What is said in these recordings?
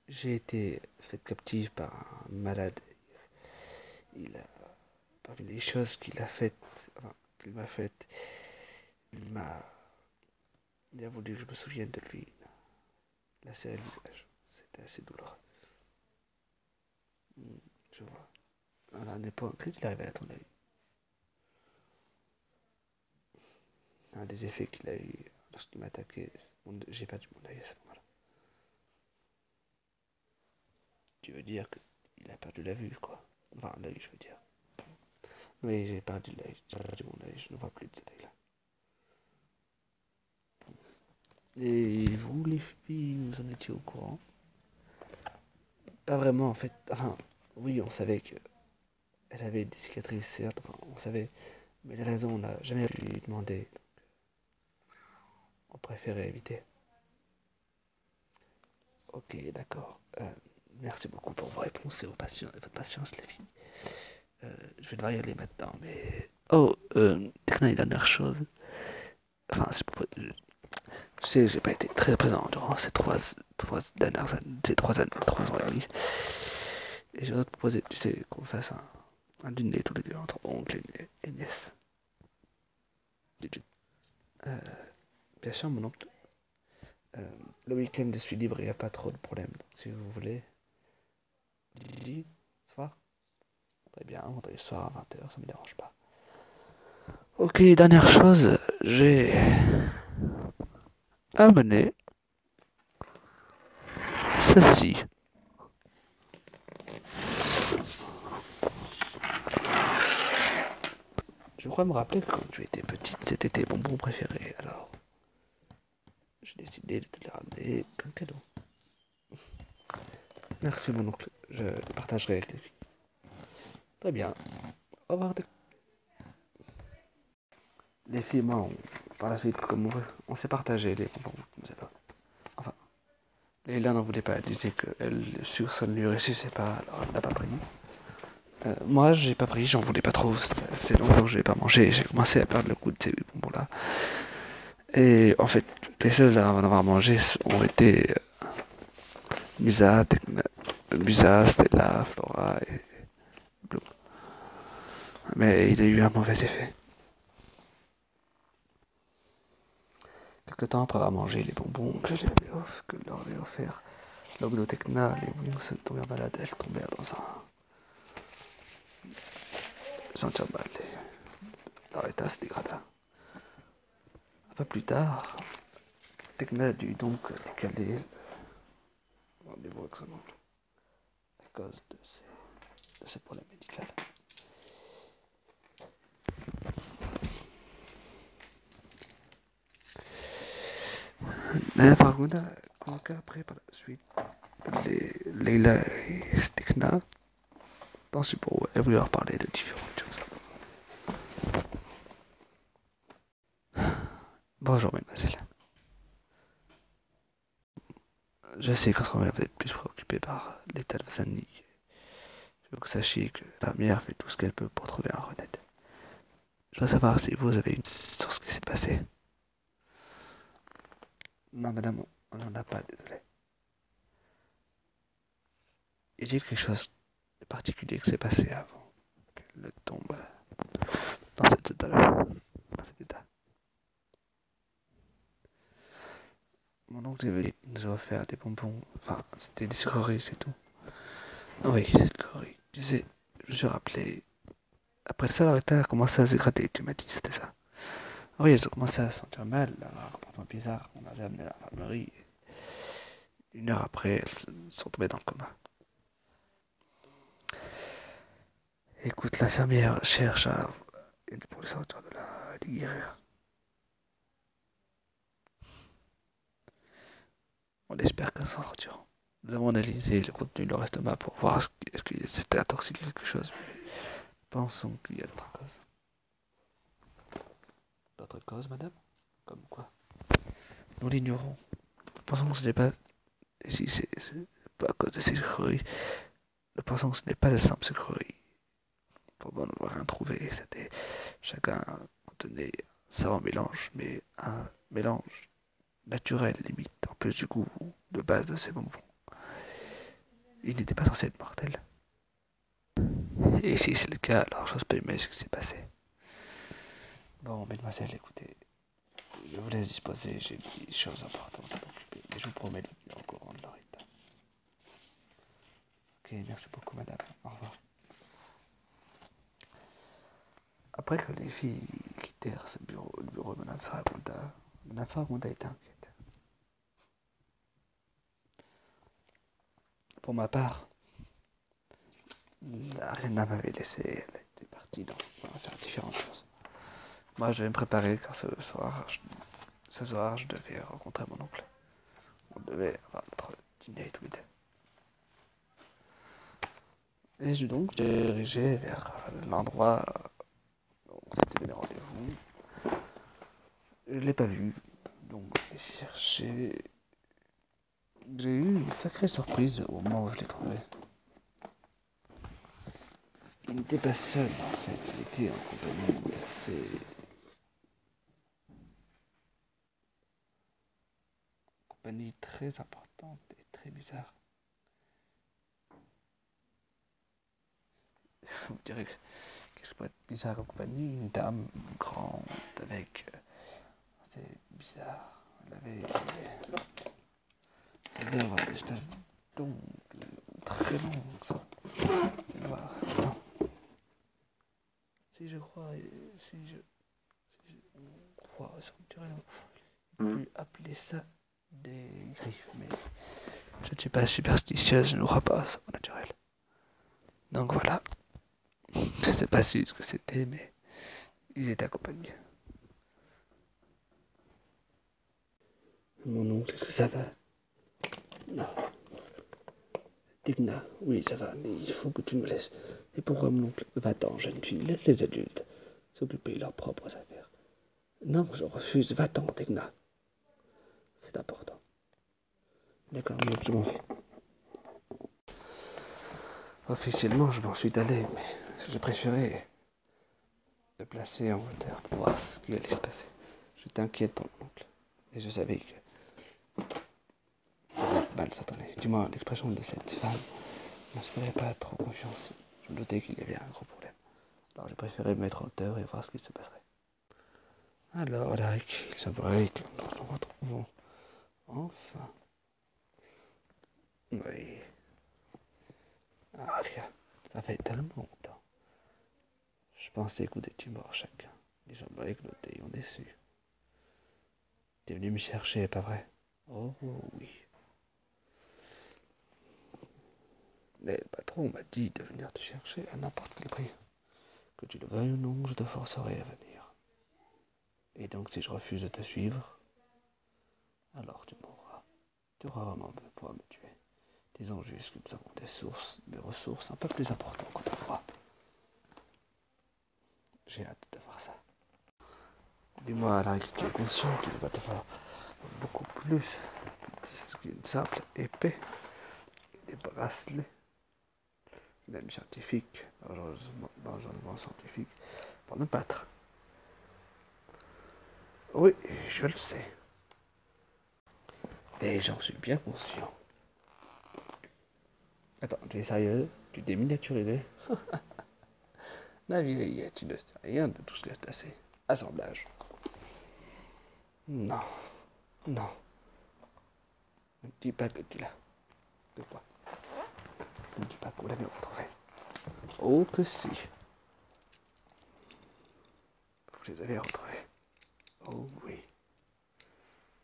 J'ai été fait captive par un malade. Il a, parmi les choses qu'il a faites, enfin, qu'il m'a faites, il m'a, il a voulu que je me souvienne de lui. La serré le visage. C'était assez douloureux. Je vois. À un époque, qu'est-ce qu'il arrivait à ton avis? Un des effets qu'il a eu lorsqu'il m'a attaqué, j'ai perdu mon œil à ce moment-là. Tu veux dire qu'il a perdu la vue, quoi. Enfin, l'œil, je veux dire. Oui, j'ai perdu l'œil. J'ai perdu mon œil, je ne vois plus de cet œil-là. Et vous, les filles, vous en étiez au courant? Pas vraiment, en fait. Enfin, oui, on savait qu'elle avait des cicatrices, certes. Enfin, on savait. Mais les raisons, on n'a jamais pu lui demander. On préférait éviter. Ok, d'accord. Merci beaucoup pour vos réponses et votre patience, les filles. Je vais devoir y aller maintenant, mais... Oh, Techna, une dernière chose. Enfin, c'est pour... Je sais, j'ai pas été très présent durant ces dernières années, ces 3 ans et demi. Et j'aurais te proposer, tu sais, qu'on fasse un dîner tous les deux entre oncle et nièce. Euh, Bien sûr, mon oncle. Euh, le week-end, je suis libre, il n'y a pas trop de problèmes. Donc, si vous voulez, jeudi soir, très bien, vendredi soir à 20 h, ça me dérange pas. Ok, dernière chose, j'ai amené ceci. Je crois me rappeler que quand tu étais petite, c'était tes bonbons préférés. Alors, j'ai décidé de te les ramener comme cadeau. Merci, mon oncle. Je le partagerai avec les filles. Très bien. Au revoir. Les filles, moi, par la suite, comme on s'est partagé les bonbons. Je sais pas. Enfin, Leila n'en voulait pas. Elle disait que elle, le sucre, ça ne lui réussissait pas. Alors, elle n'a pas pris. Moi, j'ai pas pris. J'en voulais pas trop. C'est longtemps que je n'ai pas mangé. J'ai commencé à perdre le goût de ces bonbons-là. Et en fait, les seuls à en avoir mangé ont été Musa, Stella, Flora et Bloom. Mais il a eu un mauvais effet. Quelque temps après avoir mangé les bonbons que leur avait offert l'Ogdotecna, les Wings tombèrent malades. Elles tombèrent dans un mal et leur état se dégrada. Un peu plus tard, Tecna dut donc décaler le rendez-vous avec son oncle à cause de ses problèmes médicaux. Mais par contre, après, par la suite, Leila et Tecna, dans ce bureau, elle voulait leur parler de différentes choses. Bonjour, mademoiselle. Je sais qu'en ce moment, vous êtes plus préoccupé par l'état de vos amis. Je veux que vous sachiez que la mère fait tout ce qu'elle peut pour trouver un remède. Je dois savoir si vous avez une sur ce qui s'est passé. Non, madame, on n'en a pas, désolé. Y a-t-il quelque chose de particulier qui s'est passé avant qu'elle ne tombe dans cet état-là? Dans cet état. Mon oncle nous a offert des bonbons. Enfin, c'était des sucreries, c'est tout. Oui, c'est des sucreries. Tu sais, je me suis rappelé. Après ça, leur état a commencé à se dégrader, tu m'as dit, c'était ça. Oui, elles ont commencé à se sentir mal, à un comportement bizarre. On avait amené à l'infirmerie. 1 heure après, elles sont tombées dans le coma. Écoute, l'infirmière cherche à pour les sortir de là, les guérir. On espère qu'elles s'en sortiront. Nous avons analysé le contenu de leur estomac pour voir est-ce qu'ils s'étaient intoxiqués quelque chose. Mais pensons qu'il y a d'autres causes. D'autres causes, madame? Comme quoi? Nous l'ignorons. Pensons que ce n'est pas. Si c'est pas à cause de ces sucreries. Nous pensons que ce n'est pas la simple sucrerie. Pour bon, on n'a rien trouvé. C'était. Chacun contenait un savant mélange, mais un mélange naturel limite, en plus du goût de base de ces bonbons. Il n'était pas censé être mortel. Et si c'est le cas, alors j'ose pas imaginer ce qui s'est passé. Bon, mesdemoiselles, écoutez, je vous laisse disposer, j'ai des choses importantes à m'occuper. Mais je vous promets de vous tenir au courant de leur état. Ok, merci beaucoup, madame. Au revoir. Après que les filles quittèrent le bureau de Madame Faragunda était inquiète. Pour ma part, Ariana m'avait laissé, elle était partie dans son coin faire différentes choses. Moi, je vais me préparer car ce soir, je devais rencontrer mon oncle. On devait avoir notre dîner tous les deux. Et je donc dirigé vers l'endroit où on s'était donné rendez-vous. Je ne l'ai pas vu, donc j'ai cherché. J'ai eu une sacrée surprise au moment où je l'ai trouvé. Il n'était pas seul en fait, il était en compagnie assez. Compagnie très importante et très bizarre. Vous direz qu'est-ce qui pourrait être bizarre en compagnie? Une dame grande avec. C'était bizarre. Elle avait une espèce d'ongle très longue. C'est noir. Non. Si je crois, on croit, on peut appeler ça des griffes, mais je ne suis pas superstitieuse, je ne crois pas, c'est pas naturel. Donc voilà, je ne sais pas si ce que c'était, mais il est accompagné. Mon oncle, est-ce que ça va? Non. Digna, oui, ça va, mais il faut que tu me laisses. Et pourquoi mon oncle? Va-t'en, jeune fille, laisse les adultes s'occuper de leurs propres affaires. Non, je refuse, va-t'en, Digna. C'est important. D'accord, mon oncle, je m'en vais. Officiellement, je m'en suis allé, mais j'ai préféré me placer en hauteur pour voir ce qui allait se passer. J'étais inquiète pour mon oncle. Et je savais que ça allait mal s'attendait. Du moins, l'expression de cette femme ne m'inspirait pas trop confiance. Je me doutais qu'il y avait un gros problème. Alors j'ai préféré me mettre en hauteur et voir ce qui se passerait. Alors, Alaric, il semblerait que nous nous retrouvons enfin. Oui. Ah, rien. Ça fait tellement longtemps. Je pensais que vous étiez morts chacun. Il semblerait que nous t'ayons déçus. T'es venu me chercher, pas vrai? Oh oui. Mais le patron m'a dit de venir te chercher à n'importe quel prix. Que tu le veuilles ou non, je te forcerai à venir. Et donc si je refuse de te suivre, alors tu mourras. Tu auras vraiment pouvoir me tuer. Disons juste que nous avons des ressources un peu plus importantes qu'autrefois. J'ai hâte de voir ça. Dis-moi, Alaric, tu es conscient qu'il va te falloir beaucoup plus qu'une simple épée, des bracelets, même scientifiques, dangereusement scientifiques, pour nous battre. Oui, je le sais. Et j'en suis bien conscient. Attends, tu es sérieux? Tu t'es miniaturisé? La vieille, tu ne sais rien de tout ce qui est passé. Assemblage. Non, non. Ne me dis pas que tu l'as. De quoi? Ne me dis pas que vous l'avez retrouvé. Oh que si. Vous les avez retrouvés. Oh oui.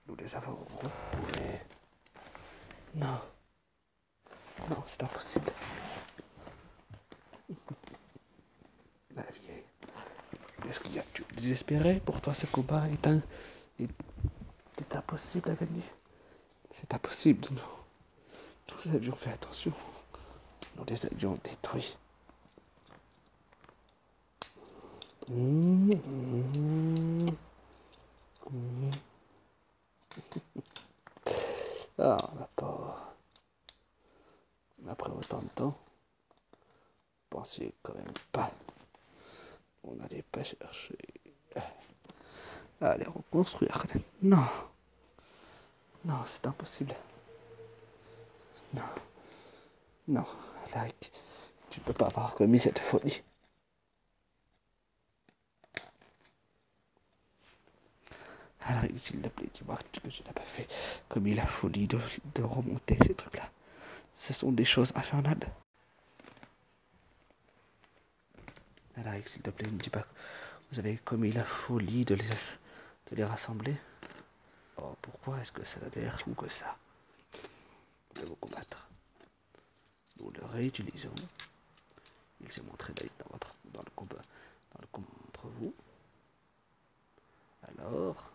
Nous les avons retrouvés. Non. Non, c'est impossible. La vieille. Est-ce qu'il y a tu es désespéré? Pour toi, ce combat est impossible à gagner. C'est impossible. Nous avions fait attention. Nous les avions détruits. Ah, la pauvre. Après autant de temps, pensiez quand même pas. On n'allait pas chercher à les reconstruire. Non, non, c'est impossible. Non. Non, Alaric, tu ne peux pas avoir commis cette folie. Alaric, s'il te plaît, dis-moi que je n'ai pas fait commis la folie de remonter ces trucs-là. Ce sont des choses infernales. Alaric, s'il te plaît, ne dis pas que vous avez commis la folie de les rassembler. Oh, pourquoi est-ce que ça a l'air fou que ça de vous combattre? Nous le réutilisons. Il s'est montré dans le combat entre vous. Alors,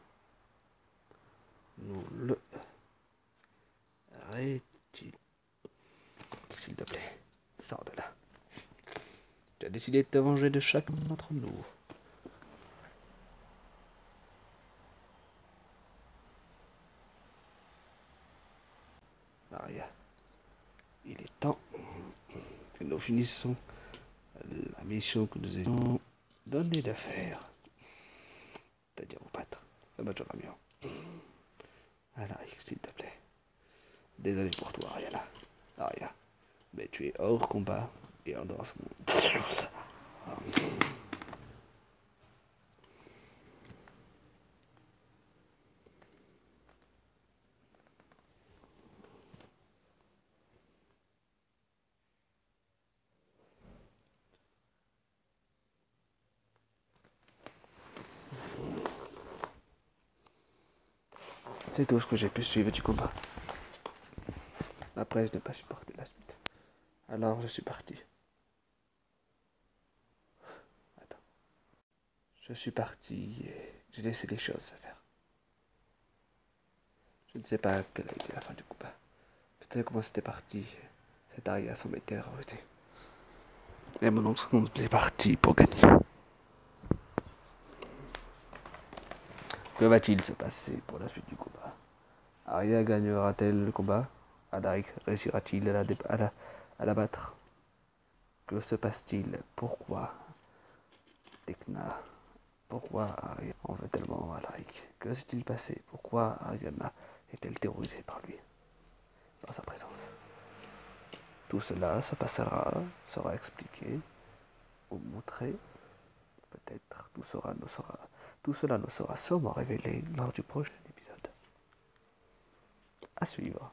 nous le réutilisons. S'il te plaît, sors de là. Tu as décidé de te venger de chacun d'entre nous. Maria, il est temps que nous finissions la mission que nous avions donnée de faire. C'est-à-dire vous battre. Le match en mieux. Alors, s'il te plaît. Désolé pour toi, Ariana. Aria. Mais tu es hors combat et en dehors de ce monde. C'est tout ce que j'ai pu suivre du combat. Après, je n'ai pas supporté la suite. Alors, je suis parti. Attends. Je suis parti et j'ai laissé les choses se faire. Je ne sais pas quelle a été la fin du combat. Peut-être comment c'était parti. Cette Aria semblait terrorisée. Et mon oncle est parti pour gagner. Que va-t-il se passer pour la suite du combat? Aria gagnera-t-elle le combat? Alaric réussira-t-il à la battre? Que se passe-t-il? Pourquoi Tekna? Pourquoi Aria en veut tellement à Alaric? Que s'est-il passé? Pourquoi Ariana est-elle terrorisée par lui, par sa présence? Tout cela se passera, sera expliqué ou montré. Peut-être tout cela nous sera sûrement révélé lors du prochain épisode. À suivre.